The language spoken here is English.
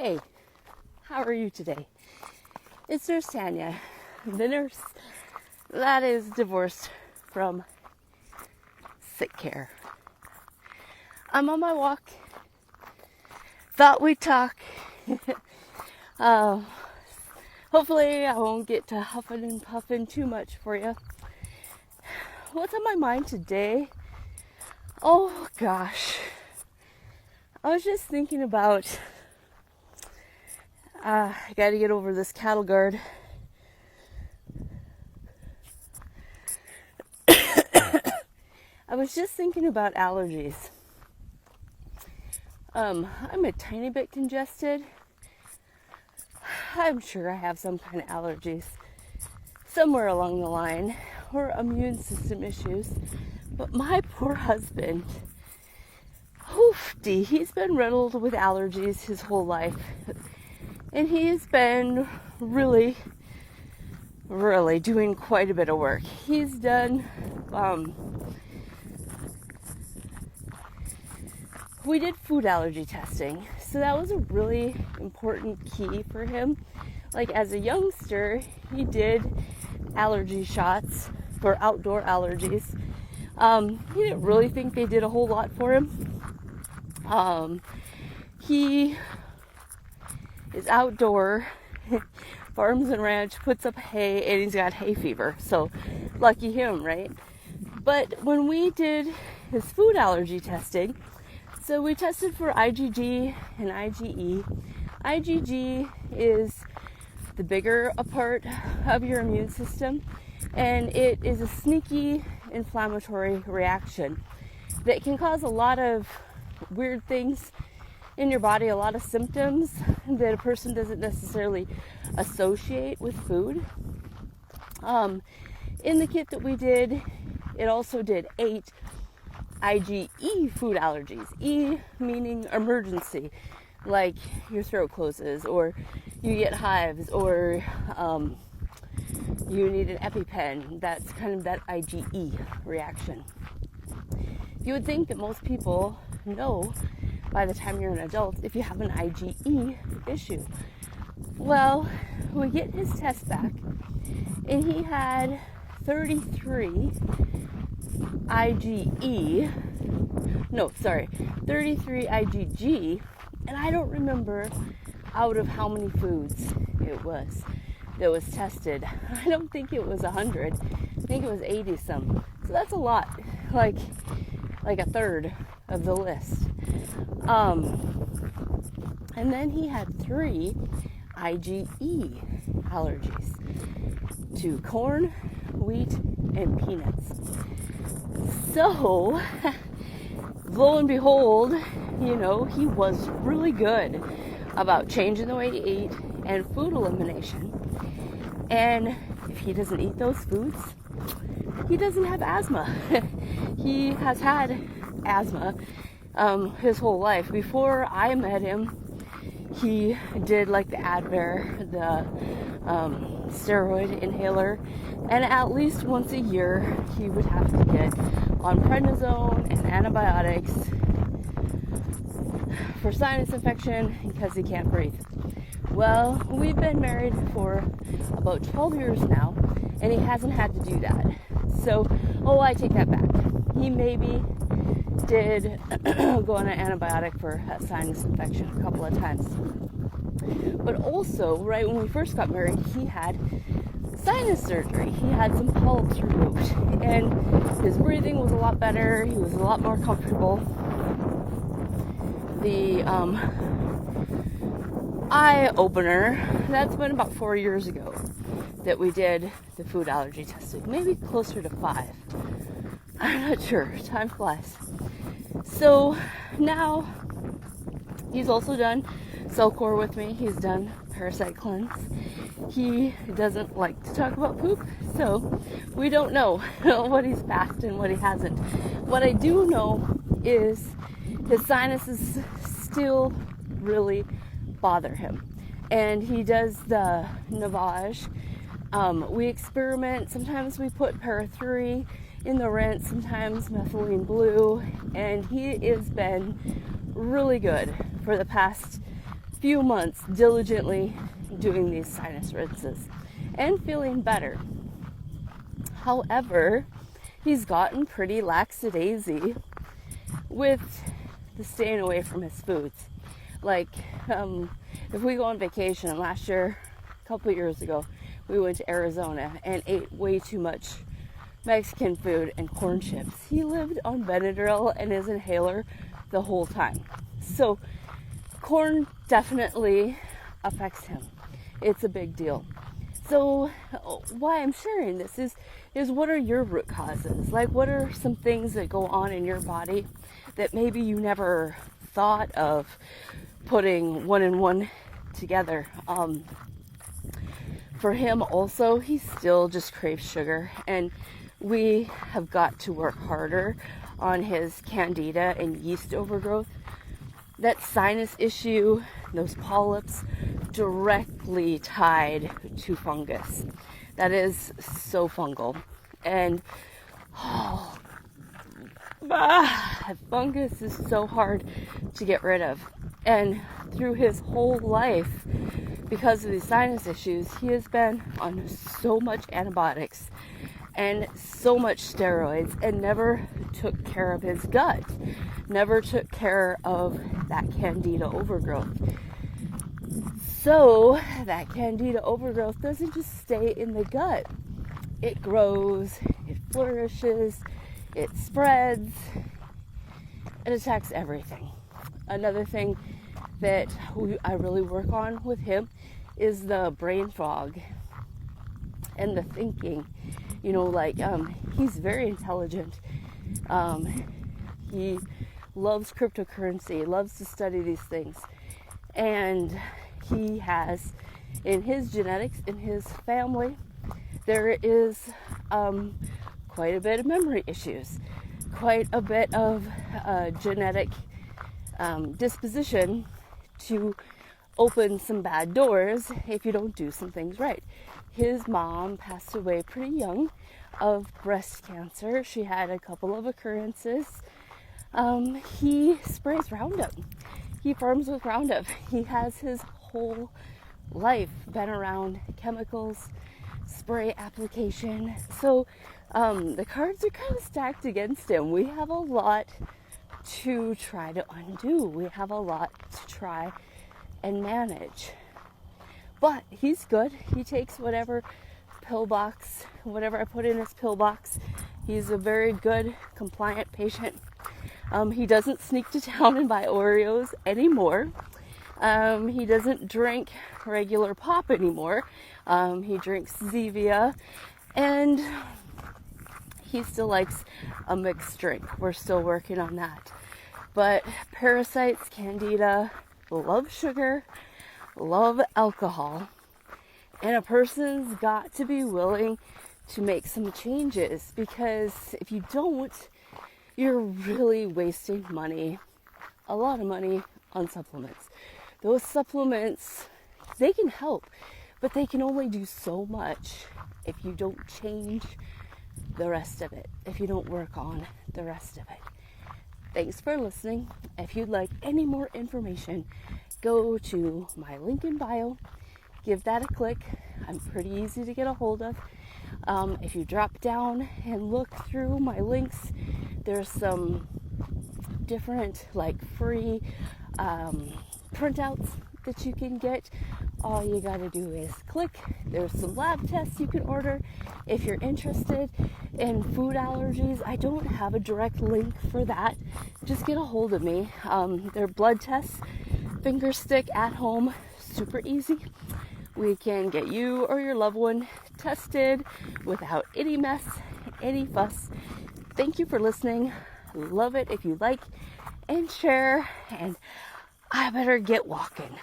Hey, how are you today? It's Nurse Tanya, the nurse that is divorced from sick care. I'm on my walk. Thought we'd talk. Hopefully I won't get to huffing and puffing too much for you. What's on my mind today? Oh gosh. I was just thinking about I gotta get over this cattle guard. I was just thinking about allergies. I'm a tiny bit congested. I'm sure I have some kind of allergies somewhere along the line, or immune system issues. But my poor husband, he's been riddled with allergies his whole life. And he's been really doing quite a bit of work. He's done, we did food allergy testing. So that was a really important key for him. Like as a youngster, he did allergy shots for outdoor allergies. He didn't really think they did a whole lot for him. He is outdoor, farms and ranch, puts up hay, and he's got hay fever. So lucky him, right? But when we did his food allergy testing, so we tested for IgG and IgE. IgG is the bigger a part of your immune system, and it is a sneaky inflammatory reaction that can cause a lot of weird things in your body, a lot of symptoms that a person doesn't necessarily associate with food. In the kit that we did, it also did 8 IgE food allergies. E meaning emergency, like your throat closes, or you get hives, or you need an EpiPen. That's kind of that IgE reaction. You would think that most people know by the time you're an adult if you have an IgE issue. Well, we get his test back, and he had 33 33 IgG, and I don't remember out of how many foods it was that was tested. I don't think it was 100. I think it was 80 some. So that's a lot, like a third of the list. And then he had 3 IgE allergies to corn, wheat, and peanuts. So, lo and behold, he was really good about changing the way he ate and food elimination. And if he doesn't eat those foods, he doesn't have asthma. He has had asthma his whole life. Before I met him, he did like the Advair, the steroid inhaler, and at least once a year he would have to get on prednisone and antibiotics for sinus infection because he can't breathe. Well, we've been married for about 12 years now, and he hasn't had to do that. So, I take that back. He maybe did go on an antibiotic for a sinus infection a couple of times. But also, right when we first got married, he had sinus surgery. He had some polyps removed, and his breathing was a lot better. He was a lot more comfortable. The eye opener, that's been about 4 years ago that we did the food allergy testing, maybe closer to 5. I'm not sure, time flies. So now he's also done cell core with me. He's done parasite cleanse. He doesn't like to talk about poop, so we don't know what he's passed and what he hasn't. What I do know is his sinuses still really bother him, and he does the Navage. We experiment. Sometimes we put para 3 in the rinse, sometimes methylene blue, and he has been really good for the past few months diligently doing these sinus rinses and feeling better. However, he's gotten pretty lackadaisy with the staying away from his foods. Like, if we go on vacation, last year, a couple years ago, we went to Arizona and ate way too much Mexican food and corn chips. He lived on Benadryl and his inhaler the whole time. So corn definitely affects him. It's a big deal. So why I'm sharing this is what are your root causes? Like, what are some things that go on in your body that maybe you never thought of putting one and one together? For him also, he still just craves sugar, and we have got to work harder on his candida and yeast overgrowth. That sinus issue, those polyps, directly tied to fungus. That is so fungal. And fungus is so hard to get rid of. And through his whole life, because of these sinus issues, he has been on so much antibiotics and so much steroids and never took care of his gut, never took care of that candida overgrowth. So that candida overgrowth doesn't just stay in the gut. It grows, it flourishes, it spreads, it attacks everything. Another thing that I really work on with him is the brain fog and the thinking. You know, like, he's very intelligent. He loves cryptocurrency, loves to study these things. And he has, in his genetics, in his family, there is quite a bit of memory issues, quite a bit of genetic disposition to open some bad doors if you don't do some things right. His mom passed away pretty young of breast cancer. She had a couple of occurrences. He sprays Roundup. He farms with Roundup. He has his whole life been around chemicals, spray application. So the cards are kind of stacked against him. We have a lot to try to undo. We have a lot to try and manage. But he's good. He takes whatever pill box, whatever I put in his pill box. He's a very good, compliant patient. He doesn't sneak to town and buy Oreos anymore. He doesn't drink regular pop anymore. He drinks Zevia, and he still likes a mixed drink. We're still working on that. But parasites, candida, love sugar, love alcohol, and a person's got to be willing to make some changes, because if you don't, you're really wasting money, a lot of money, on supplements. Those supplements, they can help, but they can only do so much if you don't change the rest of it, if you don't work on the rest of it. Thanks for listening. If you'd like any more information, go to my link in bio, give that a click. I'm pretty easy to get a hold of. If you drop down and look through my links, there's some different free printouts that you can get. All you gotta do is click. There's some lab tests you can order if you're interested in food allergies. I don't have a direct link for that. Just get a hold of me. They're blood tests, finger stick at home, super easy. We can get you or your loved one tested without any mess, any fuss. Thank you for listening. Love it if you like and share, and I better get walking.